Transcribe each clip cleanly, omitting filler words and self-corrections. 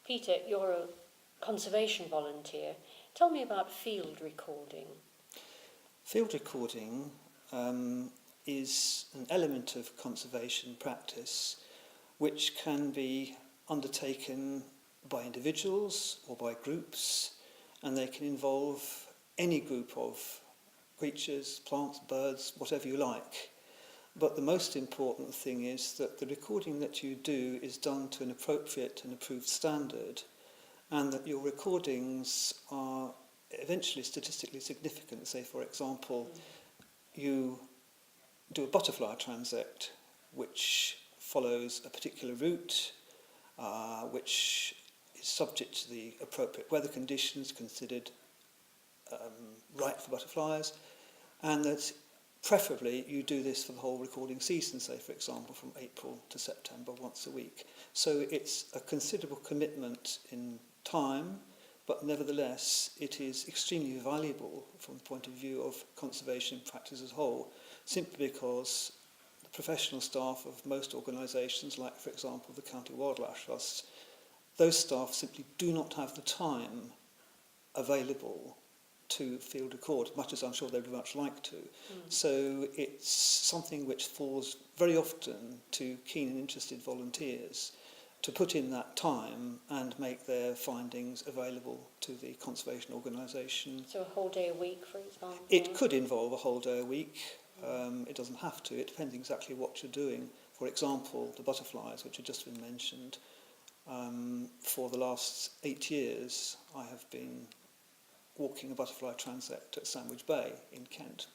Peter, you're a conservation volunteer. Tell me about field recording. Field recording is an element of conservation practice which can be undertaken by individuals or by groups, and they can involve any group of creatures, plants, birds, whatever you like. But the most important thing is that the recording that you do is done to an appropriate and approved standard, and that your recordings are eventually statistically significant. Say, for example, you do a butterfly transect which follows a particular route, which is subject to the appropriate weather conditions considered right for butterflies, and that preferably you do this for the whole recording season, say for example from April to September once a week. So it's a considerable commitment in time, but nevertheless it is extremely valuable from the point of view of conservation practice as a whole, simply because the professional staff of most organisations, like for example the County Wildlife Trust, those staff simply do not have the time available to field record, much as I'm sure they would much like to. So it's something which falls very often to keen and interested volunteers to put in that time and make their findings available to the conservation organisation. So a whole day a week, for example? It could involve a whole day a week. It doesn't have to. It depends exactly what you're doing. For example, the butterflies, which have just been mentioned, for the last 8 years I have been walking a butterfly transect at Sandwich Bay in Kent.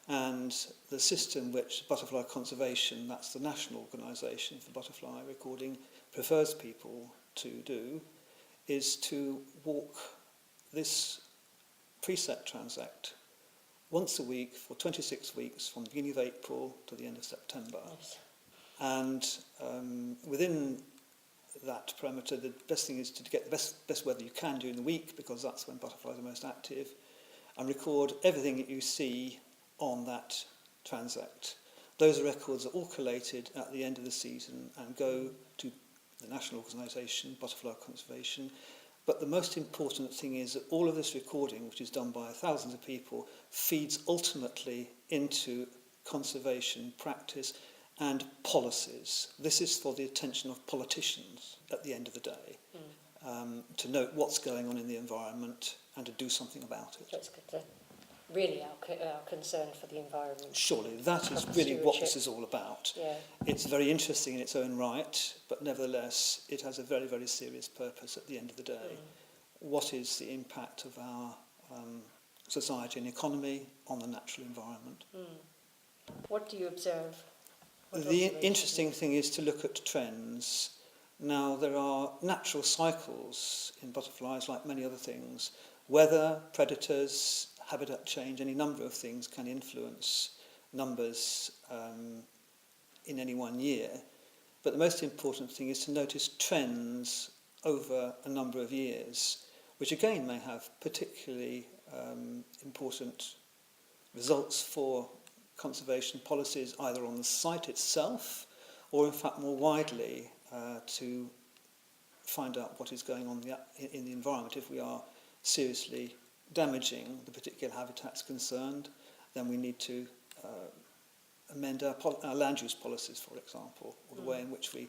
And the system which Butterfly Conservation, that's the national organisation for butterfly recording, prefers people to do, is to walk this preset transect once a week for 26 weeks from the beginning of April to the end of September. Yes. And within that parameter, the best thing is to get the best weather you can during the week, because that's when butterflies are most active, and record everything that you see on that transect. Those records are all collated at the end of the season and go to the national organisation, Butterfly Conservation. But the most important thing is that all of this recording, which is done by thousands of people, feeds ultimately into conservation practice and policies. This is for the attention of politicians at the end of the day, to note what's going on in the environment and to do something about it. So it's really our concern for the environment. Surely, that is really what this is all about. Yeah. It's very interesting in its own right, but nevertheless it has a very, very serious purpose at the end of the day. What is the impact of our society and economy on the natural environment? What do you observe? The interesting thing is to look at trends. Now, there are natural cycles in butterflies like many other things. Weather, predators, habitat change, any number of things can influence numbers in any one year. But the most important thing is to notice trends over a number of years, which again may have particularly important results for conservation policies, either on the site itself or in fact more widely to find out what is going on in the environment. If we are seriously damaging the particular habitats concerned, then we need to amend our land use policies, for example, or the way in which we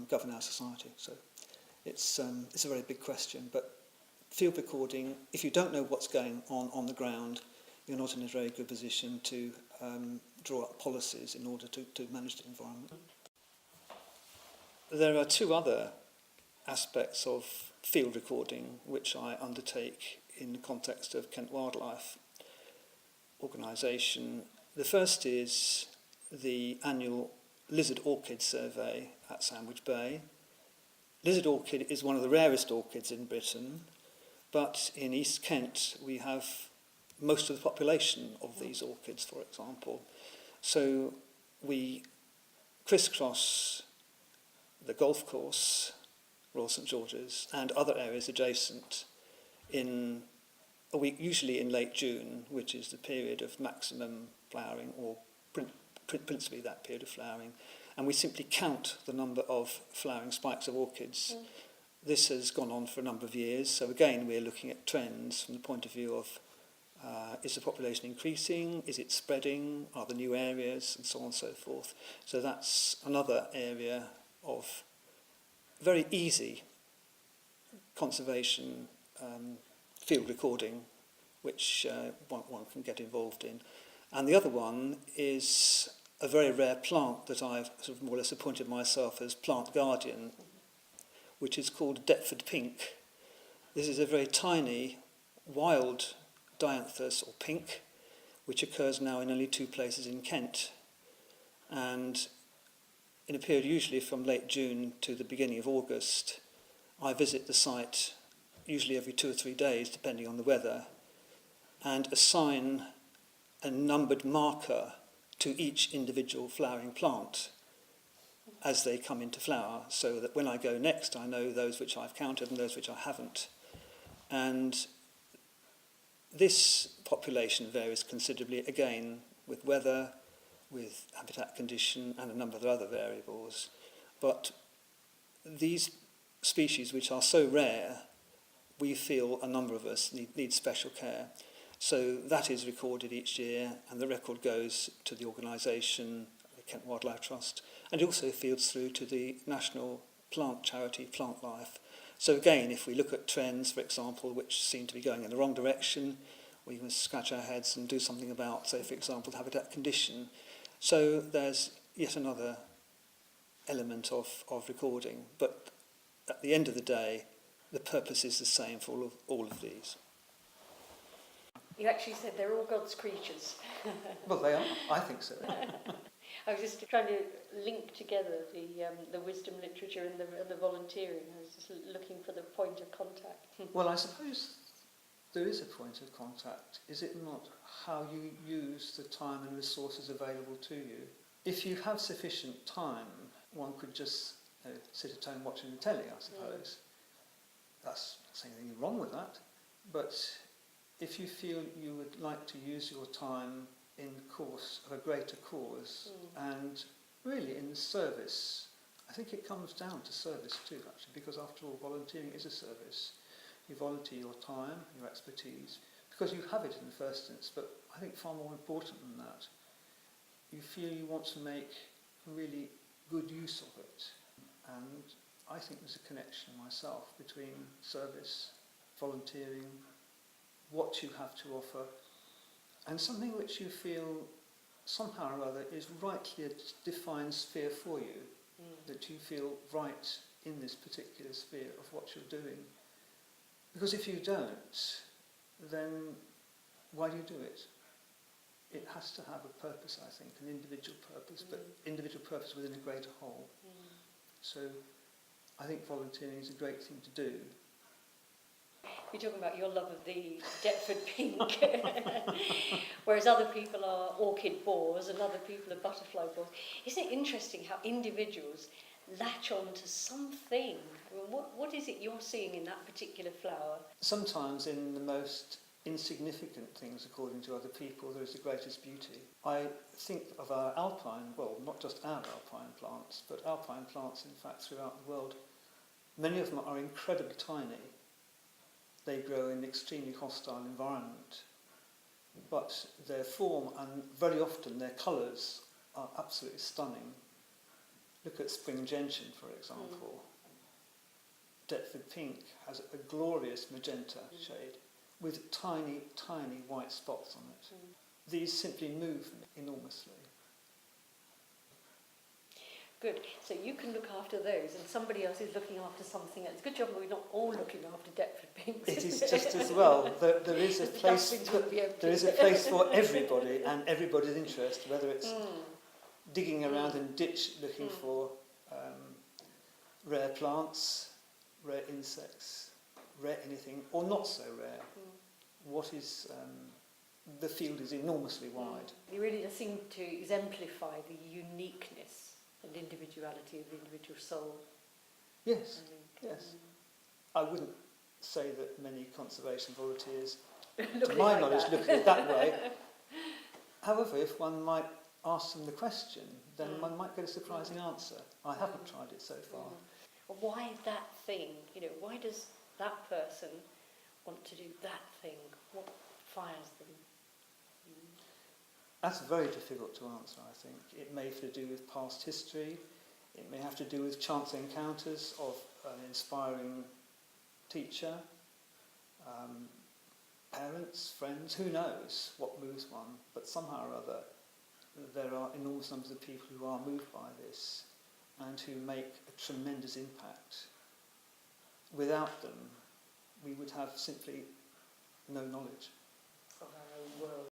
govern our society. So it's a very big question, but field recording, if you don't know what's going on the ground, you're not in a very good position to draw up policies in order to manage the environment. There are two other aspects of field recording which I undertake in the context of Kent Wildlife Organisation. The first is the annual lizard orchid survey at Sandwich Bay. Lizard orchid is one of the rarest orchids in Britain, but in East Kent we have most of the population of these orchids, for example. So we crisscross the golf course, Royal St George's, and other areas adjacent in a week, usually in late June, which is the period of maximum flowering, or principally that period of flowering. And we simply count the number of flowering spikes of orchids This has gone on for a number of years, so again we're looking at trends from the point of view of is the population increasing, is it spreading, are there new areas, and so on and so forth. So that's another area of very easy conservation field recording which one can get involved in. And the other one is a very rare plant that I've sort of more or less appointed myself as plant guardian, which is called Deptford Pink. This is a very tiny, wild dianthus or pink, which occurs now in only 2 places in Kent. And in a period usually from late June to the beginning of August, I visit the site usually every 2 or 3 days, depending on the weather, and assign a numbered marker to each individual flowering plant as they come into flower, so that when I go next I know those which I've counted and those which I haven't. And this population varies considerably, again, with weather, with habitat condition and a number of other variables. But these species, which are so rare, we feel a number of us need special care. So that is recorded each year, and the record goes to the organisation, the Kent Wildlife Trust, and it also feeds through to the national plant charity, Plant Life. So again, if we look at trends, for example, which seem to be going in the wrong direction, we must scratch our heads and do something about, say, for example, habitat condition. So there's yet another element of recording. But at the end of the day, the purpose is the same for all of these. You actually said they're all God's creatures. Well, they are. I think so. I was just trying to link together the wisdom literature and the volunteering. I was just looking for the point of contact. Well, I suppose there is a point of contact. Is it not how you use the time and resources available to you? If you have sufficient time, one could just sit at home watching the telly, I suppose. That's not saying anything wrong with that. But if you feel you would like to use your time in the course of a greater cause and really in the service, I think it comes down to service too, actually, because after all, volunteering is a service. You volunteer your time, your expertise, because you have it in the first instance, but I think far more important than that, you feel you want to make really good use of it. And I think there's a connection myself between service, volunteering, what you have to offer, and something which you feel somehow or other is rightly a defined sphere for you, that you feel right in this particular sphere of what you're doing. Because if you don't, then why do you do it? It has to have a purpose, I think, an individual purpose, but individual purpose within a greater whole. So I think volunteering is a great thing to do. You're talking about your love of the Deptford Pink, whereas other people are orchid boars and other people are butterfly boars. Isn't it interesting how individuals latch on to something? I mean, what is it you're seeing in that particular flower? Sometimes in the most insignificant things, according to other people, there is the greatest beauty. I think of our alpine, well, not just our alpine plants, but alpine plants, in fact, throughout the world. Many of them are incredibly tiny. They grow in an extremely hostile environment, but their form and very often their colours are absolutely stunning. Look at spring gentian, for example. Deptford Pink has a glorious magenta shade with tiny, tiny white spots on it. These simply move enormously. Good. So you can look after those, and somebody else is looking after something else. Good job we're not all looking after Deptford Pinks. It is just as well. There is a place. There is a place for everybody and everybody's interest, whether it's digging around in a ditch looking for rare plants, rare insects, rare anything, or not so rare. What is the field is enormously wide. You really just seem to exemplify the uniqueness and individuality of the individual soul. Yes, yes. I wouldn't say that many conservation volunteers, to my knowledge, look at it that way. However, if one might ask them the question, then one might get a surprising answer. I haven't tried it so far. Why that thing? You know, why does that person want to do that thing? What fires them? That's very difficult to answer, I think. It may have to do with past history. It may have to do with chance encounters of an inspiring teacher, parents, friends, who knows what moves one. But somehow or other, there are enormous numbers of people who are moved by this and who make a tremendous impact. Without them, we would have simply no knowledge Of our own world.